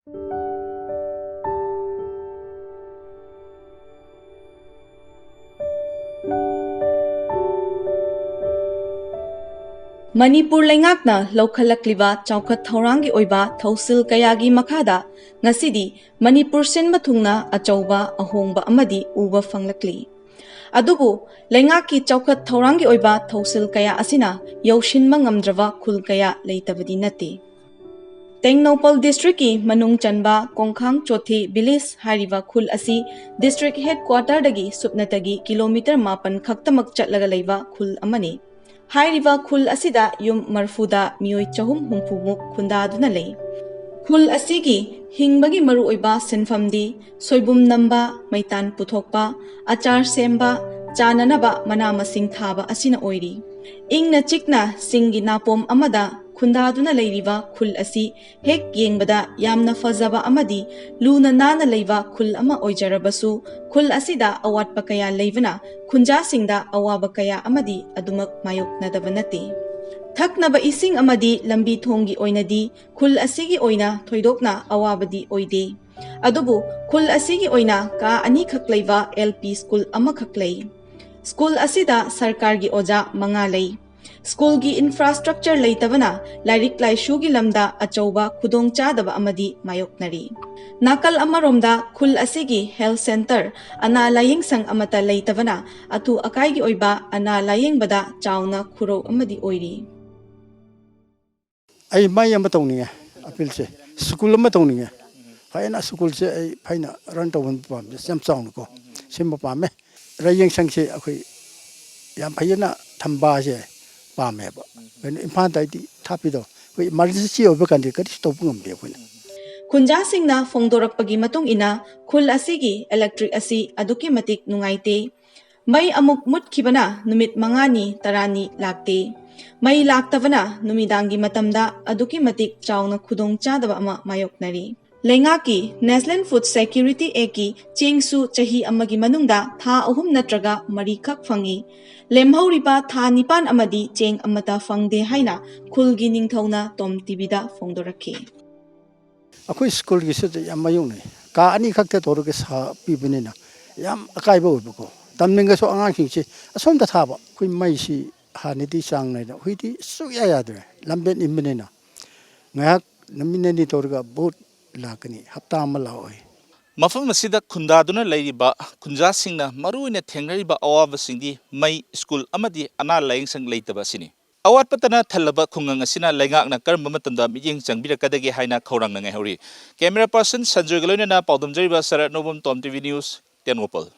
Manipur leingakna lawkhalakliba chawkhat thawrangi oiba thausil kayagi makhada ngasidi Manipur senba thungna achauba ahongba amadi uba fanglakli adubu leingaki chawkhat thawrangi oiba thausil kaya asina yoshinma ngamdrawa khul kaya leitabadi nati Tengnopal district ki manung chanba Kongkhang Chothi Village hariba khul asi district headquarter dagi supnatagi kilometer 9 khaktamak chatlaga leiba khul amani Hairiva khul asida yum marfuda mioi chahum humphumuk khundaduna lei khul asigi hingbagi maru oiba senfamdi soibum namba maitan puthokpa achar semba chananaba mana masing thaba asina oiri ingna chikna singi napom amada khundaduna leiriba khul asi hek yengbada yamna fazaba amadi luna nana leiba khul ama oijarabasu khul asida awatpa kaya leivana khunja singda awaba kaya amadi adumak mayok nadabanati thaknaba ising amadi lambi thongi oinadi khul asigi oina thoidokna awabadi oide adubu khul asigi oina ka ani khak leiba LP school ama khak lei school asida sarkargi oja manga lei School gi infrastructure leitabana lairik laishugi lamda achauba khudong chadaba amadi mayoknari nakal amaromda khul asigi health center ana laying sang amata leitabana atu akai gi oiba ana laying bada chauna khuro amadi oiri ai mai am tong ninga apil se school am tong ninga faina school se ai faina ran tawon pam sem chaung ko sem pa me laying sang se akhoi yam phayana thamba se pameba ben impan dai di thapido we emergency oba kan de kadi stop ngam de khuna Khunja singna phongdorakpagi matung ina khul asigi electric asi aduki matik nungaite mai amuk mutkibana numit mangani tarani lakte mai laktavana numidangi matamda aduki matik chauna khudong chadaba ama mayoknari Lengaki National Food Security Eki Chengsu Chahi Amagi Manungda Tha Ahum Natraga Marikak Fangi Lemhauriba Tha Nipan Amadi Cheng Amata Fangde Haina Khulgi Ningthauna Tom Tibida Fongdoraki akhoi school gi se yam mayung ne ka ani khak te toru ke sa pi binina yam akai bo ko tamning ga so anga king chi asom ta thaba khoi mai si ha ni ti sang nei hui ti su ya ya de lamben imbenina ngak namine ni toru ga bot lakani hapta ama laoi Mafam asida khundaduna leiriba khunja singna maruina thengrariba awaba singdi mai school amadi ana laying sang leitaba sini awat patana thalaba khungang asina laingakna karma matanda miyeng changbirakadagi haina khorang na ngai hori camera person Sanjoy Galoina na paudum jariba Sarat Nobum Tom TV News Tenopal